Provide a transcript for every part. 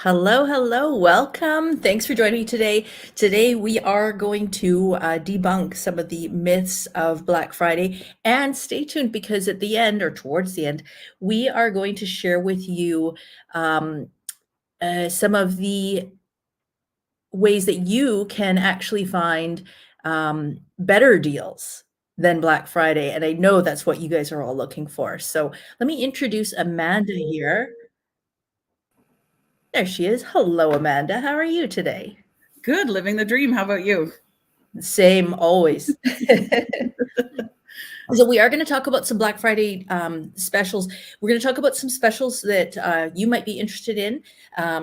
Hello, hello, welcome. Thanks for joining me today. Today we are going to debunk some of the myths of Black Friday, and stay tuned because at the end or towards the end, we are going to share with you some of the ways that you can actually find better deals than Black Friday. And I know that's what you guys are all looking for. So let me introduce Amanda here. There she is. Hello, Amanda. How are you today? Good, living the dream. How about you? Same, always. So we are going to talk about some Black Friday specials. We're going to talk about some specials that you might be interested in,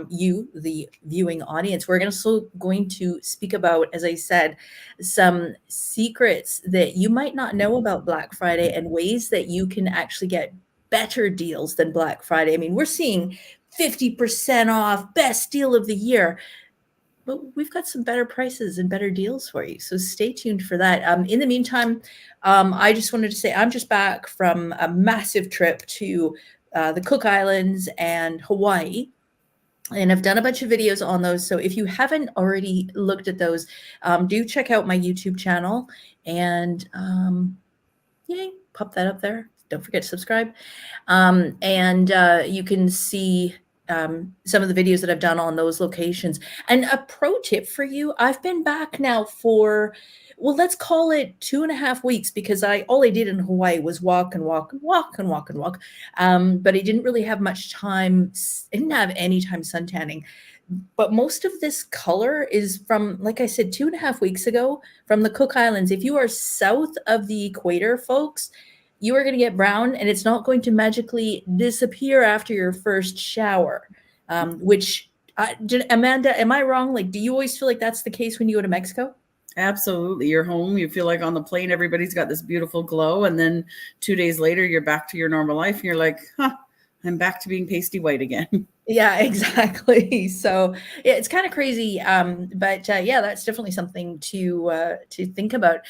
you, the viewing audience. We're also going to speak about, as I said, some secrets that you might not know about Black Friday and ways that you can actually get better deals than Black Friday. I mean, we're seeing 50% off, best deal of the year. But we've got some better prices and better deals for you. So stay tuned for that. In the meantime, I just wanted to say I'm just back from a massive trip to the Cook Islands and Hawaii. And I've done a bunch of videos on those. So if you haven't already looked at those, do check out my YouTube channel. And yay, pop that up there. Don't forget to subscribe. You can see some of the videos that I've done on those locations. And a pro tip for you, I've been back now for, well, let's call it 2.5 weeks, because all I did in Hawaii was walk and walk and walk and walk and walk. But I didn't really have much time. I didn't have any time sun tanning. But most of this color is from, like I said, 2.5 weeks ago from the Cook Islands. If you are south of the equator, folks, you are going to get brown, and it's not going to magically disappear after your first shower, which, Amanda, am I wrong? Like, do you always feel like that's the case when you go to Mexico? Absolutely. You're home. You feel like on the plane, everybody's got this beautiful glow. And then 2 days later, you're back to your normal life. And you're like, I'm back to being pasty white again. Yeah, exactly. So yeah, it's kind of crazy. But yeah, that's definitely something to think about.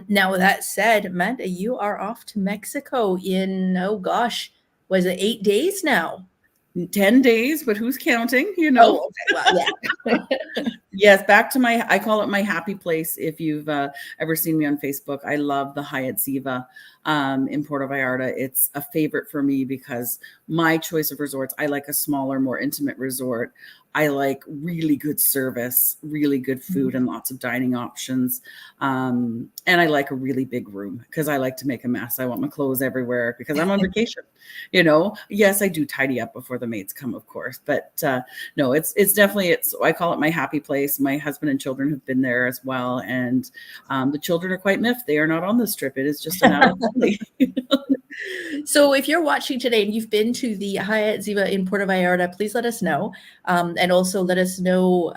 Now, with that said, Amanda, you are off to Mexico in, oh gosh, was it 8 days now? 10 days, but who's counting, you know? Oh, okay. Well, yeah. Yes, back to I call it my happy place. If you've ever seen me on Facebook, I love the Hyatt Ziva in Puerto Vallarta. It's a favorite for me because my choice of resorts, I like a smaller, more intimate resort. I like really good service, really good food, and lots of dining options. And I like a really big room because I like to make a mess. I want my clothes everywhere because I'm on vacation. You know, yes, I do tidy up before the maids come, of course. But no, it's definitely, I call it my happy place. My husband and children have been there as well. And the children are quite miffed. They are not on this trip. It is just an adult only. So if you're watching today and you've been to the Hyatt Ziva in Puerto Vallarta, please let us know. And also let us know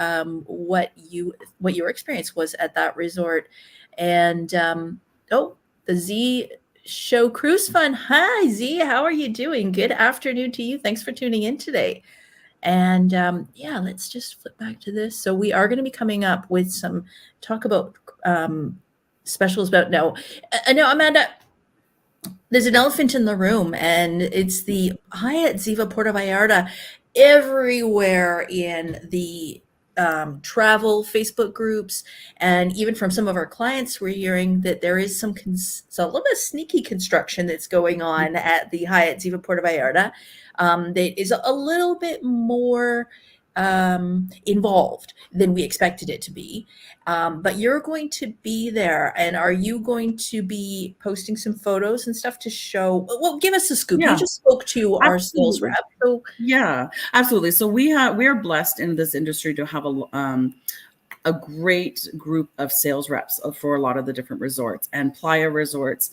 what your experience was at that resort. And the Z Show Cruise Fun. Hi, Z. How are you doing? Good afternoon to you. Thanks for tuning in today. And yeah, let's just flip back to this. So we are going to be coming up with some talk about specials about no, Amanda. There's an elephant in the room, and it's the Hyatt Ziva Puerto Vallarta. Everywhere in the travel Facebook groups, and even from some of our clients, we're hearing that there is some a little bit of sneaky construction that's going on at the Hyatt Ziva Puerto Vallarta that is a little bit more involved than we expected it to be. But you're going to be there, and are you going to be posting some photos and stuff to show? Well, give us a scoop. Yeah. You just spoke to our sales rep. So yeah, absolutely. So we are blessed in this industry to have a great group of sales reps for a lot of the different resorts, and Playa Resorts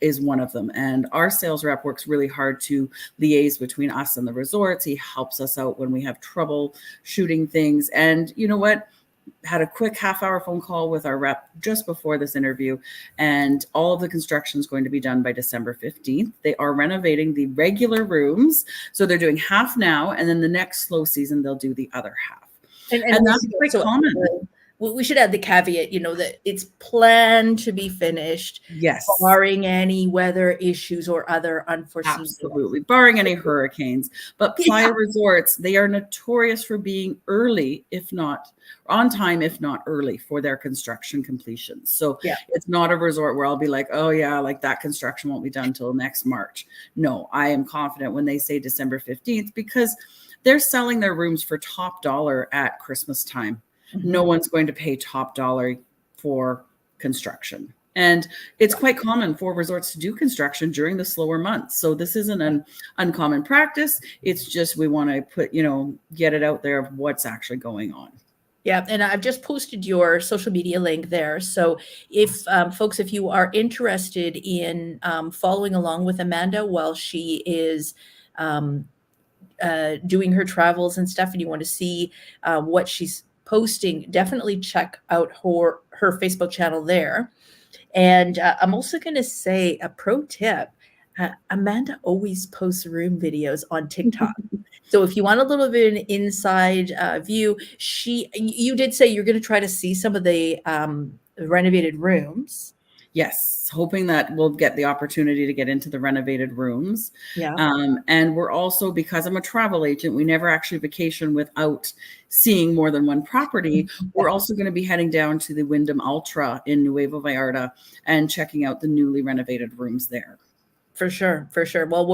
is one of them. And our sales rep works really hard to liaise between us and the resorts. He helps us out when we have trouble shooting things. And you know what? Had a quick half-hour phone call with our rep just before this interview, and all of the construction is going to be done by December 15th. They are renovating the regular rooms. So they're doing half now, and then the next slow season, they'll do the other half. And that's quite common. we should add the caveat, that it's planned to be finished, Yes. barring any weather issues or other unforeseen. Absolutely. Barring any hurricanes. But Playa Resorts, they are notorious for being early, if not on time, if not early for their construction completions. So it's not a resort where I'll be like, oh yeah, like that construction won't be done till next March. No, I am confident when they say December 15th, because they're selling their rooms for top dollar at Christmas time. No one's going to pay top dollar for construction. And it's quite common for resorts to do construction during the slower months. So this isn't an uncommon practice. It's just, we want to put, get it out there of what's actually going on. Yeah. And I've just posted your social media link there. So if folks, if you are interested in following along with Amanda while she is doing her travels and stuff, and you want to see what she's posting, definitely check out her Facebook channel there. And I'm also going to say a pro tip. Amanda always posts room videos on TikTok. So if you want a little bit of an inside view, you did say you're going to try to see some of the renovated rooms. Yes, hoping that we'll get the opportunity to get into the renovated rooms. Yeah. And we're also, because I'm a travel agent, we never actually vacation without seeing more than one property. We're also going to be heading down to the Wyndham Ultra in Nuevo Vallarta and checking out the newly renovated rooms there. For sure, for sure. Well,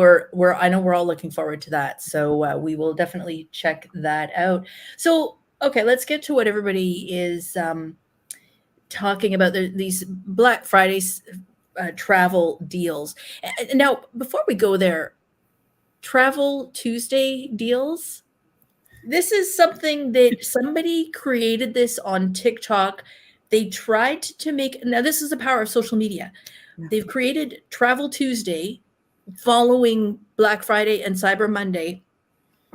I know we're all looking forward to that. So we will definitely check that out. So, okay, let's get to what everybody is talking about, these Black Friday travel deals. And now, before we go there, Travel Tuesday deals. This is something that somebody created this on TikTok. They tried to make, now this is the power of social media. They've created Travel Tuesday following Black Friday and Cyber Monday.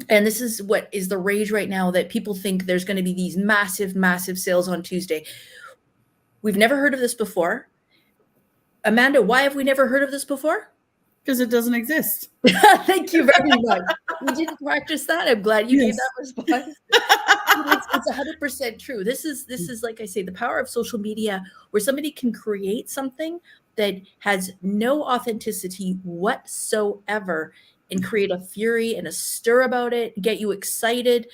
And this is what is the rage right now, that people think there's going to be these massive, massive sales on Tuesday. We've never heard of this before. Amanda, why have we never heard of this before? Because it doesn't exist. Thank you very much. We didn't practice that. I'm glad you gave that response. It's 100% true. This is, like I say, the power of social media, where somebody can create something that has no authenticity whatsoever and create a fury and a stir about it, get you excited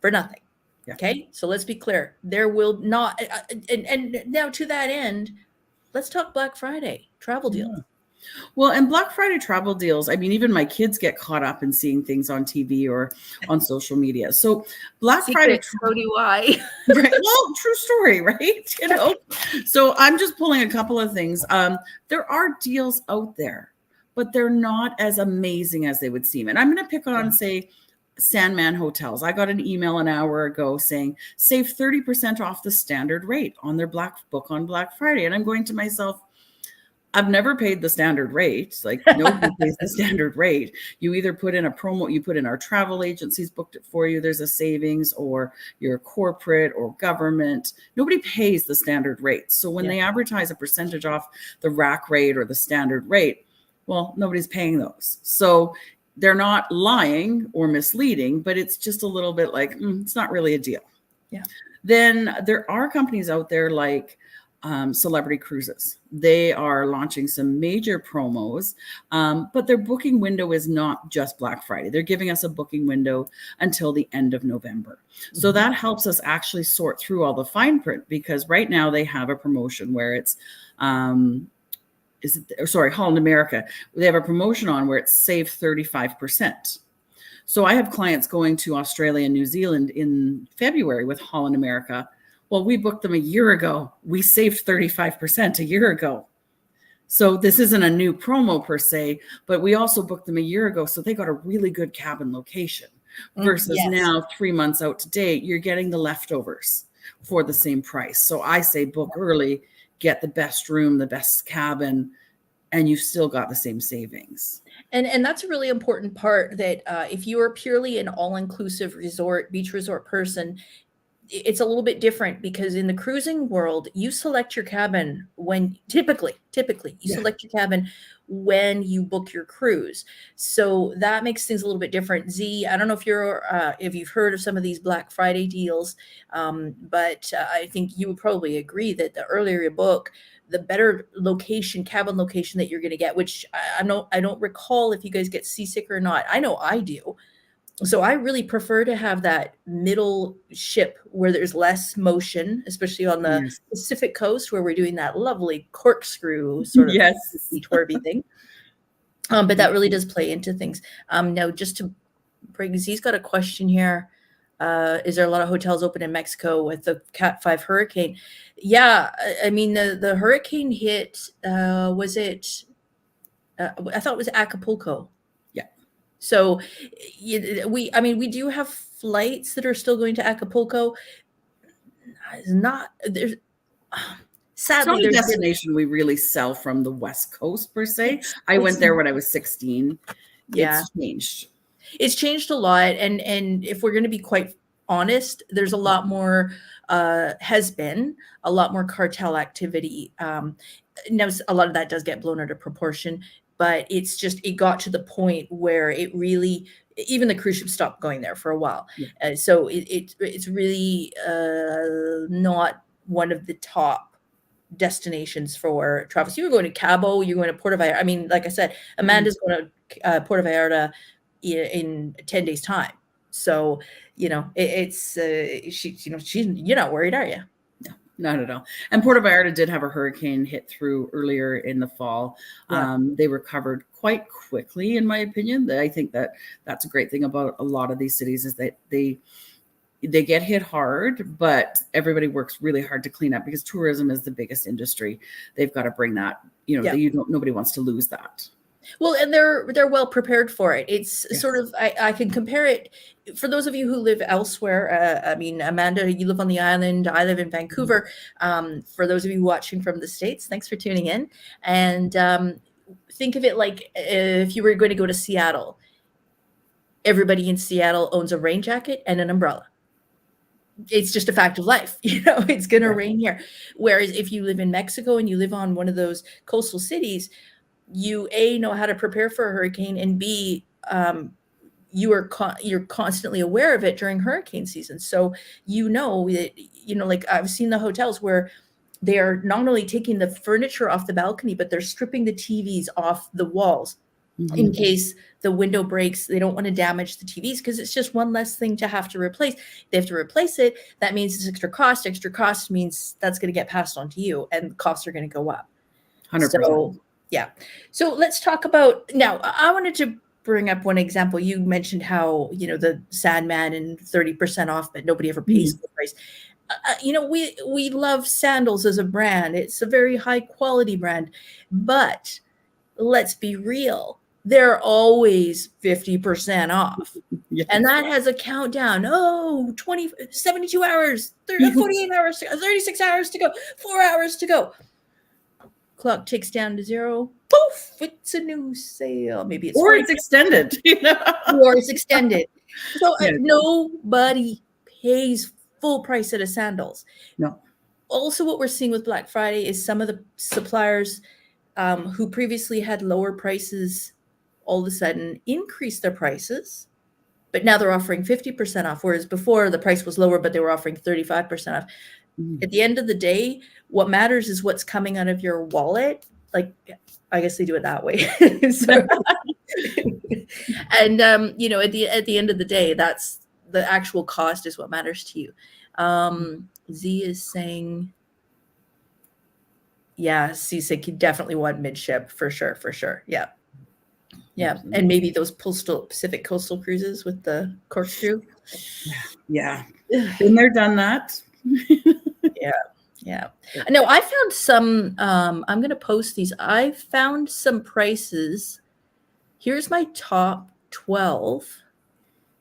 for nothing. Yeah. Okay, so let's be clear. There will not, and now to that end, let's talk Black Friday travel deals. Yeah. Well, and Black Friday travel deals, I mean, even my kids get caught up in seeing things on TV or on social media. So Black Friday, so do I. Right? Well, true story, right? So I'm just pulling a couple of things. There are deals out there, but they're not as amazing as they would seem. And I'm going to pick on, say, Sandman Hotels. I got an email an hour ago saying, save 30% off the standard rate on their book on Black Friday. And I'm going to myself, I've never paid the standard rate. Like, nobody pays the standard rate. You either put in a promo, you put in our travel agencies booked it for you, there's a savings, or you're corporate or government. Nobody pays the standard rate. So when they advertise a percentage off the rack rate or the standard rate, well, nobody's paying those. So they're not lying or misleading, but it's just a little bit like, it's not really a deal. Yeah. Then there are companies out there like Celebrity Cruises. They are launching some major promos, but their booking window is not just Black Friday. They're giving us a booking window until the end of November. So that helps us actually sort through all the fine print, because right now they have a promotion where it's, Holland America. They have a promotion on where it's save 35%. So I have clients going to Australia and New Zealand in February with Holland America. Well, we booked them a year ago. We saved 35% a year ago. So this isn't a new promo per se, but we also booked them a year ago. So they got a really good cabin location versus now 3 months out to date, you're getting the leftovers for the same price. So I say book early, get the best room, the best cabin, and you've still got the same savings. And that's a really important part, that if you are purely an all-inclusive resort, beach resort person, it's a little bit different because in the cruising world, you select your cabin when typically you select your cabin when you book your cruise. So that makes things a little bit different. Z, I don't know if you've heard of some of these Black Friday deals, but I think you would probably agree that the earlier you book, the better cabin location that you're going to get, which I don't recall if you guys get seasick or not. I know I do. So I really prefer to have that middle ship where there's less motion, especially on the Pacific coast where we're doing that lovely corkscrew sort of twerby thing. But that really does play into things. Now, just to bring, Z's got a question here. Is there a lot of hotels open in Mexico with the Cat 5 hurricane? Yeah, I mean, the hurricane hit, I thought it was Acapulco. So we do have flights that are still going to Acapulco. Sadly, it's not a destination we really sell from the West Coast per se. I went there when I was 16. Yeah. It's changed a lot. And if we're going to be quite honest, there's a lot more, has been a lot more cartel activity. Now, a lot of that does get blown out of proportion. But it got to the point where it really, even the cruise ships stopped going there for a while. So it's really not one of the top destinations for travel. So you're going to Cabo, you're going to Puerto Vallarta. I mean, like I said, Amanda's going to Puerto Vallarta in 10 days time. So, you're not worried, are you? Not at all. And Puerto Vallarta did have a hurricane hit through earlier in the fall. They recovered quite quickly, in my opinion. I think that's a great thing about a lot of these cities is that they get hit hard, but everybody works really hard to clean up because tourism is the biggest industry. They've got to bring that, nobody wants to lose that. Well, and they're well prepared for it. It's sort of, I can compare it for those of you who live elsewhere. I mean, Amanda, you live on the island. I live in Vancouver. For those of you watching from the States, thanks for tuning in. And think of it like if you were going to go to Seattle, everybody in Seattle owns a rain jacket and an umbrella. It's just a fact of life. It's going to rain here. Whereas if you live in Mexico and you live on one of those coastal cities, you know how to prepare for a hurricane, and B, you're constantly aware of it during hurricane season. So that like I've seen the hotels where they are not only taking the furniture off the balcony, but they're stripping the TVs off the walls in case the window breaks. They don't want to damage the TVs because it's just one less thing to have to replace. They have to replace it. That means it's extra cost. Extra cost means that's going to get passed on to you, and costs are going to go up. 100%. So, yeah. So let's talk about now. I wanted to bring up one example. You mentioned how, the Sandman and 30% off, but nobody ever pays the price. We love sandals as a brand. It's a very high quality brand, but let's be real. They're always 50% off. And that has a countdown. 72 hours, 48 hours, 36 hours to go, 4 hours to go. Clock ticks down to zero. Poof! It's a new sale. Maybe it's it's extended. Or it's extended. So nobody pays full price set of sandals. No. Also, what we're seeing with Black Friday is some of the suppliers who previously had lower prices all of a sudden increase their prices, but now they're offering 50% off, whereas before the price was lower, but they were offering 35% off. At the end of the day, what matters is what's coming out of your wallet. Like, I guess they do it that way. And at the end of the day, that's the actual cost is what matters to you. Z is saying, seasick, you definitely want midship for sure. Yeah. And maybe those Pacific coastal cruises with the corkscrew. Yeah. Been there, done that. Yeah. No, I found some, I'm going to post these. I found some prices. Here's my top 12.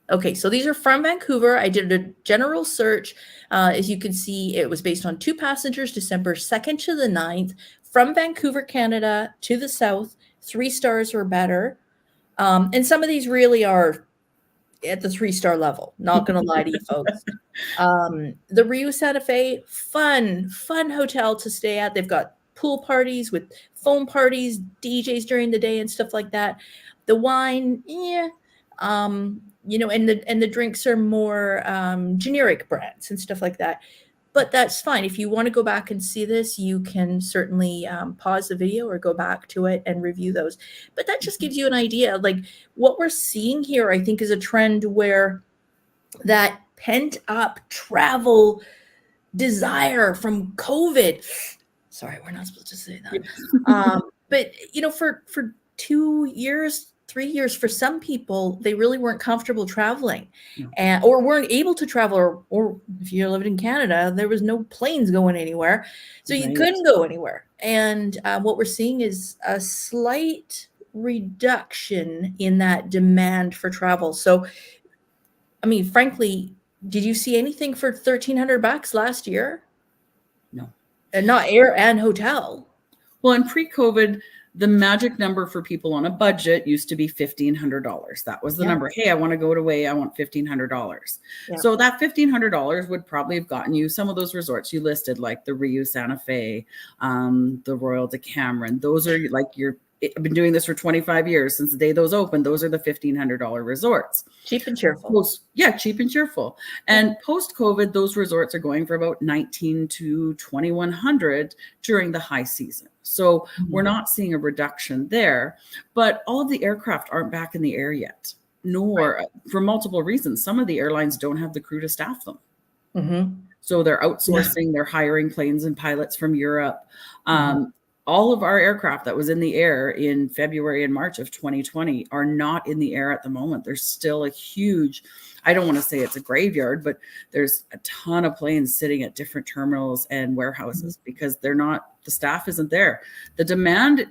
Okay, so these are from Vancouver. I did a general search. As you can see, it was based on 2 passengers, December 2nd to the 9th, from Vancouver, Canada to the south, 3 stars or better. And some of these really are at the 3-star level. Not going to lie to you folks. The Rio Santa Fe, fun hotel to stay at. They've got pool parties with foam parties, DJs during the day and stuff like that. The wine, yeah. You know, and the drinks are more generic brands and stuff like that. But that's fine. If you want to go back and see this, you can certainly pause the video or go back to it and review those. But that just gives you an idea. Like, what we're seeing here, I think, is a trend where that pent up travel desire from COVID. Sorry, we're not supposed to say that. But, you know, for 2 years, 3 years, for some people, they really weren't comfortable traveling, or weren't able to travel, or if you're living in Canada, there was no planes going anywhere. So you couldn't go anywhere. And what we're seeing is a slight reduction in that demand for travel. So, I mean, frankly, did you see anything for $1,300 last year? No. And not air and hotel. Well, in pre-COVID, the magic number for people on a budget used to be $1,500. That was the number. Hey, I want to go away. I want $1,500. So that $1,500 would probably have gotten you some of those resorts you listed, like the Rio Santa Fe, the Royal Decameron. Those are like I've been doing this for 25 years. Since the day those opened, those are the $1,500 resorts. Cheap and cheerful. Cheap and cheerful. And post-COVID, those resorts are going for about $1,900 to $2,100 during the high season. So we're not seeing a reduction there, but all of the aircraft aren't back in the air yet, nor for multiple reasons. Some of the airlines don't have the crew to staff them. So they're outsourcing, they're hiring planes and pilots from Europe. All of our aircraft that was in the air in February and March of 2020 are not in the air at the moment. There's still a huge, I don't want to say it's a graveyard, but there's a ton of planes sitting at different terminals and warehouses because the staff isn't there. The demand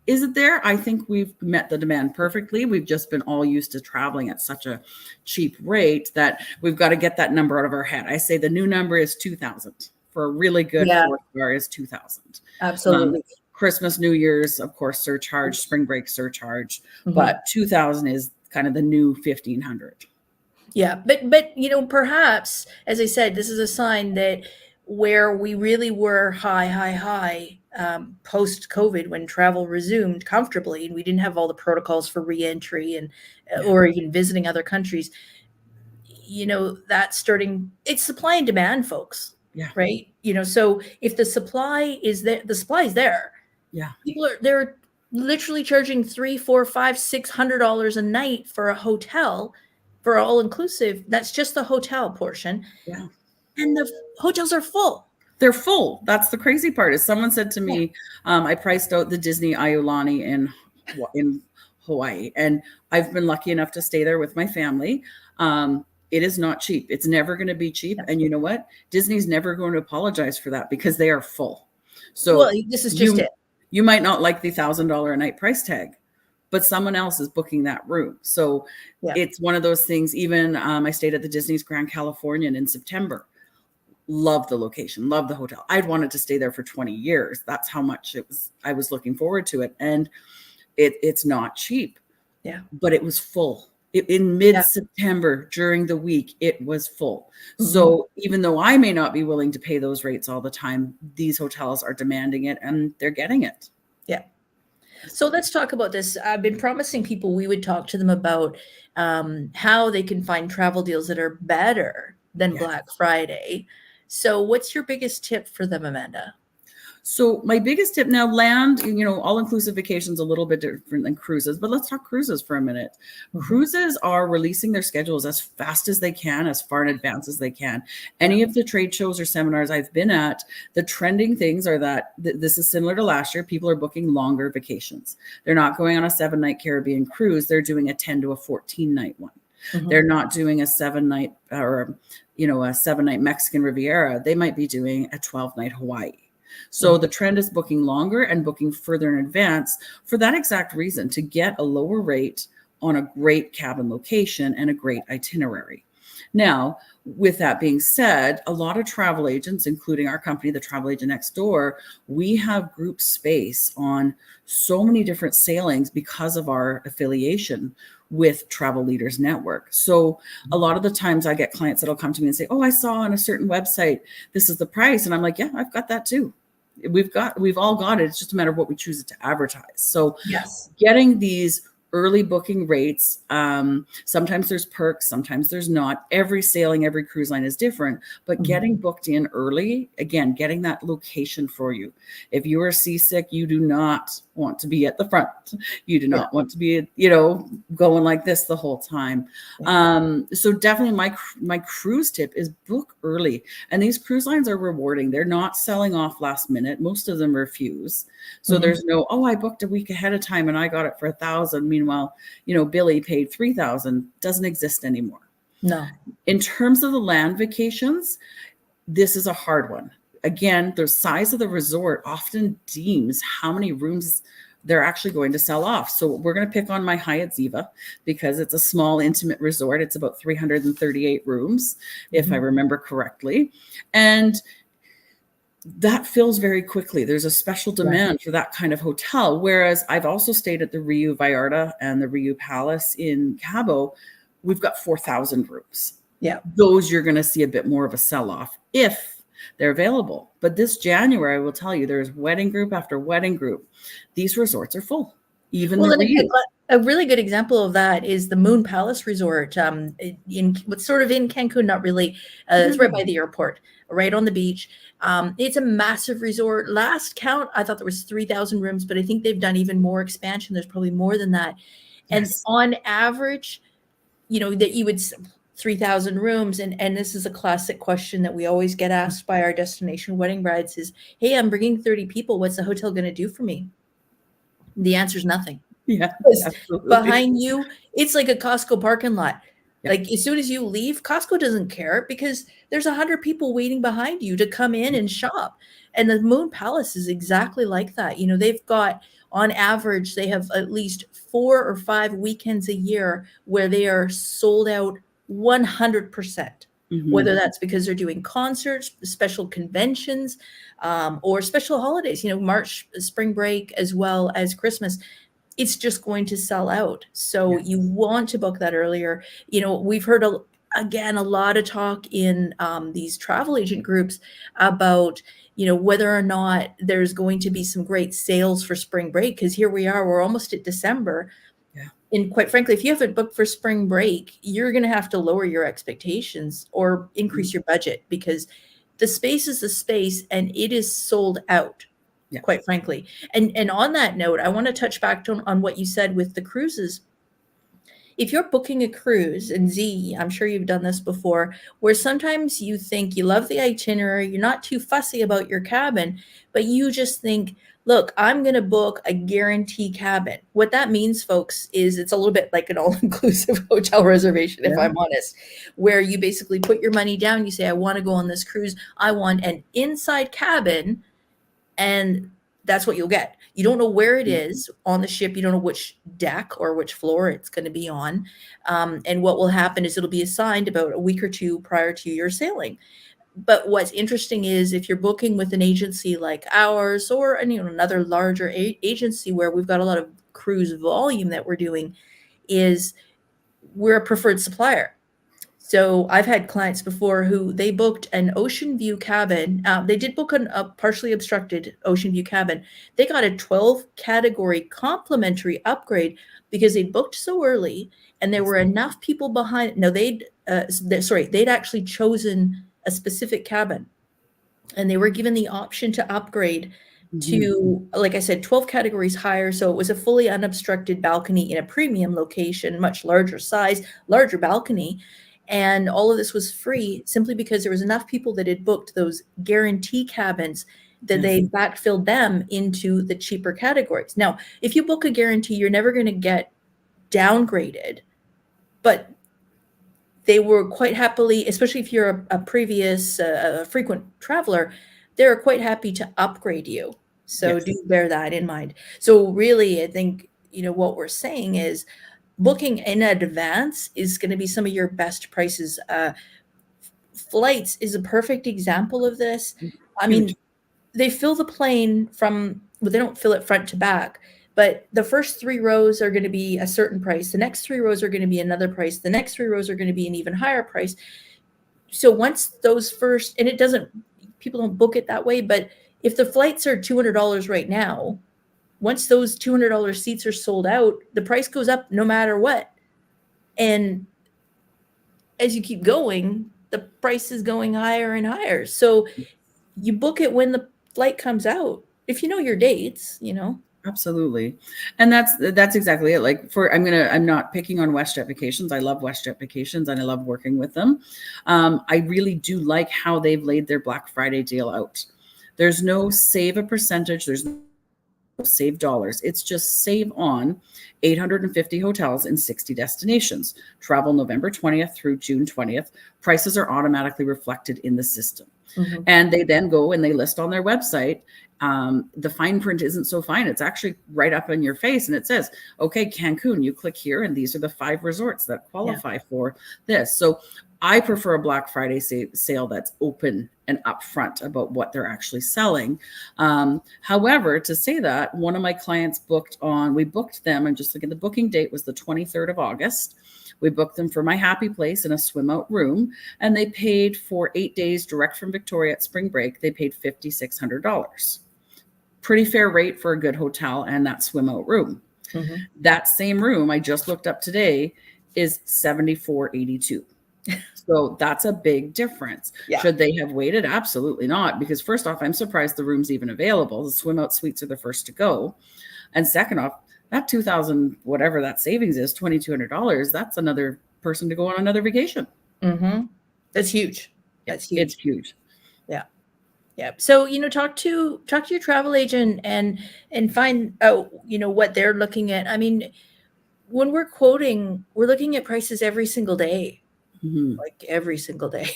isn't there. I think we've met the demand perfectly. We've just been all used to traveling at such a cheap rate that we've got to get that number out of our head. I say the new number is 2,000. For a really good 4-star is 2,000. Absolutely. Christmas, New Year's, of course, surcharge, spring break surcharge, but 2,000 is kind of the new 1,500. Yeah. But, you know, perhaps, as I said, this is a sign that where we really were high, post COVID, when travel resumed comfortably and we didn't have all the protocols for reentry and, or even visiting other countries, you know, that's starting, it's supply and demand, folks. Right. You know, so if the supply is there, the supply is there. People they're literally charging $300, $400, $500, $600 a night for a hotel for all inclusive. That's just the hotel portion. And the hotels are full. They're full. That's the crazy part. Is someone said to me, I priced out the Disney Aulani in Hawaii, and I've been lucky enough to stay there with my family. It is not cheap. It's never going to be cheap. And you know what? Disney's never going to apologize for that because they are full. So this is just it. You might not like the $1,000 a night price tag, but someone else is booking that room. So it's one of those things. Even I stayed at the Disney's Grand Californian in September. Love the location, love the hotel. I'd wanted to stay there for 20 years. That's how much it was. I was looking forward to it. And it's not cheap. But it was full. In mid-September during the week, it was full. So even though I may not be willing to pay those rates all the time, these hotels are demanding it and they're getting it. So let's talk about this. I've been promising people we would talk to them about how they can find travel deals that are better than Black Friday. So what's your biggest tip for them, Amanda? So my biggest tip now, land, you know, all-inclusive vacations a little bit different than cruises, but let's talk cruises for a minute. Cruises are releasing their schedules as fast as they can, as far in advance as they can. Any of the trade shows or seminars I've been at, the trending things are that this is similar to last year. People are booking longer vacations. They're not going on a 7-night Caribbean cruise. They're doing a 10 to a 14-night one. They're not doing a 7-night or, you know, a 7-night Mexican Riviera. They might be doing a 12-night Hawaii. So the trend is booking longer and booking further in advance for that exact reason, to get a lower rate on a great cabin location and a great itinerary. Now, with that being said, a lot of travel agents, including our company, the Travel Agent Next Door, we have group space on so many different sailings because of our affiliation with Travel Leaders Network. So a lot of the times I get clients that'll come to me and say, oh, I saw on a certain website, this is the price. And I'm like, yeah, I've got that too. We've all got it. It's just a matter of what we choose to advertise. So Yes. getting these early booking rates. Sometimes there's perks, sometimes there's not. Every sailing, every cruise line is different, but getting booked in early, again, getting that location for you. If you are seasick, you do not want to be at the front. You do not want to be, going like this the whole time. So definitely my cruise tip is book early. And these cruise lines are rewarding. They're not selling off last minute. Most of them refuse. So there's no, oh, I booked a week ahead of time and I got it for $1,000. Meanwhile, Billy paid $3,000. Doesn't exist anymore. No. In terms of the land vacations, this is a hard one. Again, the size of the resort often deems how many rooms they're actually going to sell off. So we're going to pick on my Hyatt Ziva because it's a small, intimate resort. It's about 338 rooms, if I remember correctly. And that fills very quickly. There's a special demand for that kind of hotel. Whereas I've also stayed at the Riu Vallarta and the Riu Palace in Cabo. We've got 4,000 rooms. Yeah. Those you're going to see a bit more of a sell-off if they're available. But this January, I will tell you, there's wedding group after wedding group. These resorts are full. Even the Riu. A really good example of that is the Moon Palace Resort in what's sort of in Cancun, not really. It's right by the airport, right on the beach. It's a massive resort. Last count, I thought there was 3,000 rooms, but I think they've done even more expansion. There's probably more than that. And on average, that you would 3,000 rooms. And this is a classic question that we always get asked by our destination wedding brides is, hey, I'm bringing 30 people. What's the hotel going to do for me? The answer is nothing. Yeah, absolutely. Behind you, it's like a Costco parking lot. Like as soon as you leave, Costco doesn't care because there's 100 people waiting behind you to come in and shop. And the Moon Palace is exactly like that. They've got, on average, they have at least 4 or 5 weekends a year where they are sold out 100%. Whether that's because they're doing concerts, special conventions, or special holidays, March, spring break, as well as Christmas. It's just going to sell out. So you want to book that earlier. We've heard, a lot of talk in these travel agent groups about, whether or not there's going to be some great sales for spring break. Because here we are, we're almost at December. And quite frankly, if you haven't booked for spring break, you're going to have to lower your expectations or increase your budget because the space is the space and it is sold out. Quite frankly. And on that note, I want to touch back on what you said with the cruises. If you're booking a cruise, and Z, I'm sure you've done this before, where sometimes you think you love the itinerary, you're not too fussy about your cabin, but you just think, look, I'm going to book a guarantee cabin. What that means, folks, is it's a little bit like an all-inclusive hotel reservation, if I'm honest, where you basically put your money down. You say, I want to go on this cruise. I want an inside cabin. And that's what you'll get. You don't know where it is on the ship. You don't know which deck or which floor it's going to be on. And what will happen is it'll be assigned about a week or two prior to your sailing. But what's interesting is if you're booking with an agency like ours or another larger agency where we've got a lot of cruise volume that we're doing, is we're a preferred supplier. So I've had clients before who they booked an ocean view cabin. They did book a partially obstructed ocean view cabin. They got a 12 category complimentary upgrade because they booked so early and there were enough people behind. No, they'd actually chosen a specific cabin and they were given the option to upgrade to, like I said, 12 categories higher. So it was a fully unobstructed balcony in a premium location, much larger size, larger balcony. And all of this was free simply because there was enough people that had booked those guarantee cabins that they backfilled them into the cheaper categories. Now, if you book a guarantee, you're never going to get downgraded, but they were quite happily, especially if you're a previous frequent traveler, they're quite happy to upgrade you. So do bear that in mind. So really, I think, what we're saying is booking in advance is going to be some of your best prices. Flights is a perfect example of this. I mean, they fill the plane they don't fill it front to back, but the first 3 rows are going to be a certain price. The next 3 rows are going to be another price. The next 3 rows are going to be an even higher price. So once those people don't book it that way, but if the flights are $200 right now, once those $200 seats are sold out, the price goes up no matter what. And as you keep going, the price is going higher and higher. So you book it when the flight comes out. If you know your dates, Absolutely. And that's exactly it. Like I'm not picking on WestJet Vacations. I love WestJet Vacations and I love working with them. I really do like how they've laid their Black Friday deal out. There's no save a percentage. There's no save dollars. It's just save on 850 hotels in 60 destinations. Travel November 20th through June 20th. Prices are automatically reflected in the system. Mm-hmm. And they then go and they list on their website. The fine print isn't so fine. It's actually right up in your face. And it says, okay, Cancun, you click here. And these are the 5 resorts that qualify for this. So I prefer a Black Friday sale that's open and upfront about what they're actually selling. However, to say that, one of my clients we booked them, I'm just looking, the booking date was the 23rd of August. We booked them for my happy place in a swim out room, and they paid for 8 days direct from Victoria at spring break. They paid $5,600. Pretty fair rate for a good hotel and that swim out room. Mm-hmm. That same room I just looked up today is $74.82. So that's a big difference. Yeah. Should they have waited? Absolutely not. Because first off, I'm surprised the room's even available. The swim out suites are the first to go. And second off, that $2,000, whatever that savings is, $2,200, that's another person to go on another vacation. Mm-hmm. That's huge. That's huge. It's huge. Yeah. Yeah. So, talk to your travel agent and find out, what they're looking at. I mean, when we're quoting, we're looking at prices every single day. Mm-hmm. Like every single day.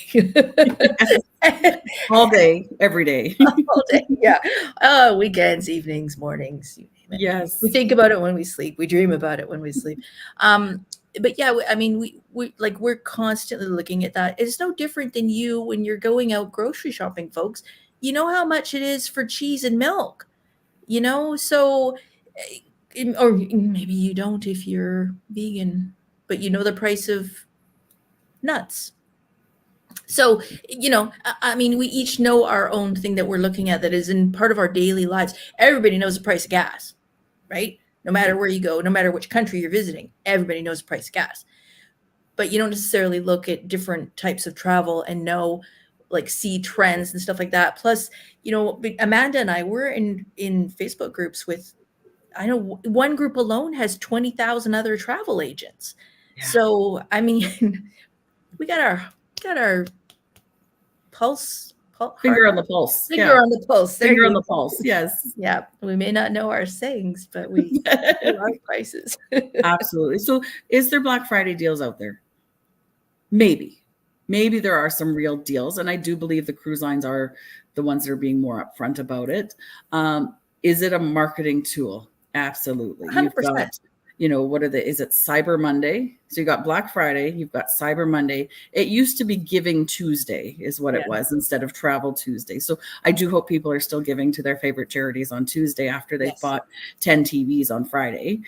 All day, every day. All day. Yeah. Weekends, evenings, mornings. Yes. We think about it when we sleep. We dream about it when we sleep. But yeah, I mean, we're constantly looking at that. It's no different than you when you're going out grocery shopping, folks. You know how much it is for cheese and milk, so, or maybe you don't if you're vegan, but the price of nuts. So, I mean, we each know our own thing that we're looking at that is in part of our daily lives. Everybody knows the price of gas, right? No matter where you go, no matter which country you're visiting, everybody knows the price of gas. But you don't necessarily look at different types of travel and see trends and stuff like that. Plus, Amanda and I were in Facebook groups with, I know one group alone has 20,000 other travel agents. Yeah. So, I mean, we got our pulse. Finger on the pulse. Finger on the pulse. Finger on the pulse. Yes. Yeah. We may not know our sayings, but we know our prices. Absolutely. So is there Black Friday deals out there? Maybe there are some real deals. And I do believe the cruise lines are the ones that are being more upfront about it. Is it a marketing tool? Absolutely. 100%. Is it Cyber Monday? So you got Black Friday, you've got Cyber Monday. It used to be Giving Tuesday is what it was instead of Travel Tuesday. So I do hope people are still giving to their favorite charities on Tuesday after they've bought 10 TVs on Friday.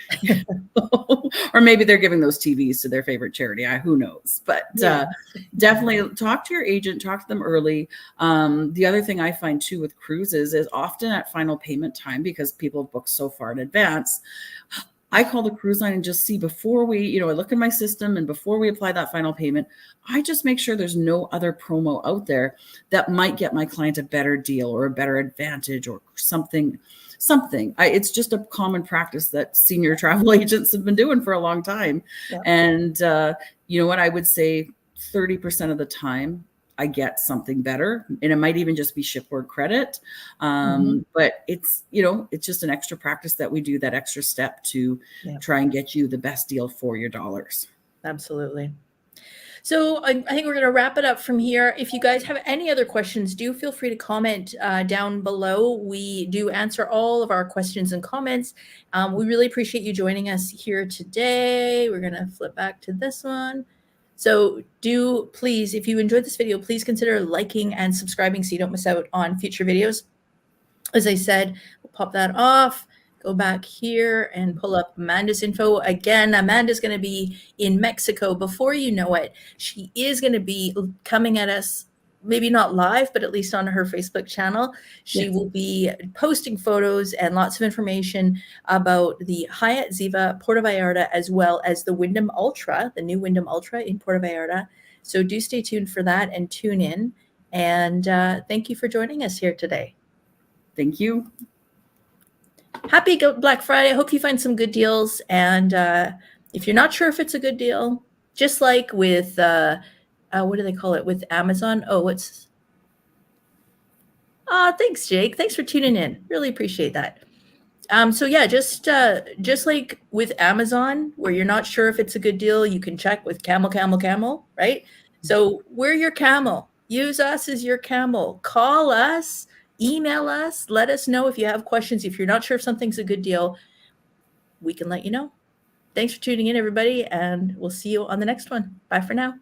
Or maybe they're giving those TVs to their favorite charity. Who knows? But definitely talk to your agent, talk to them early. The other thing I find too with cruises is often at final payment time, because people have booked so far in advance, I call the cruise line and just see before we, I look in my system, and before we apply that final payment, I just make sure there's no other promo out there that might get my client a better deal or a better advantage or something. It's just a common practice that senior travel agents have been doing for a long time. Yeah. And you know what? I would say 30% of the time I get something better, and it might even just be shipboard credit. But it's just an extra practice that we do, that extra step to try and get you the best deal for your dollars. Absolutely. So I think we're going to wrap it up from here. If you guys have any other questions, do feel free to comment down below. We do answer all of our questions and comments. We really appreciate you joining us here today. We're going to flip back to this one. So do please, if you enjoyed this video, please consider liking and subscribing so you don't miss out on future videos. As I said, we'll pop that off. Go back here and pull up Amanda's info. Again, Amanda's going to be in Mexico before you know it. She is going to be coming at us, maybe not live, but at least on her Facebook channel. She will be posting photos and lots of information about the Hyatt Ziva Puerto Vallarta, as well as the Wyndham Ultra, the new Wyndham Ultra in Puerto Vallarta. So do stay tuned for that and tune in. And thank you for joining us here today. Thank you. Happy Black Friday. I hope you find some good deals. And if you're not sure if it's a good deal, just like with, what do they call it with Amazon? Thanks, Jake. Thanks for tuning in. Really appreciate that. So yeah, just like with Amazon, where you're not sure if it's a good deal, you can check with Camel, right? So we're your camel. Use us as your camel. Call us. Email us, let us know if you have questions. If you're not sure if something's a good deal, we can let you know. Thanks for tuning in, everybody, and we'll see you on the next one. Bye for now.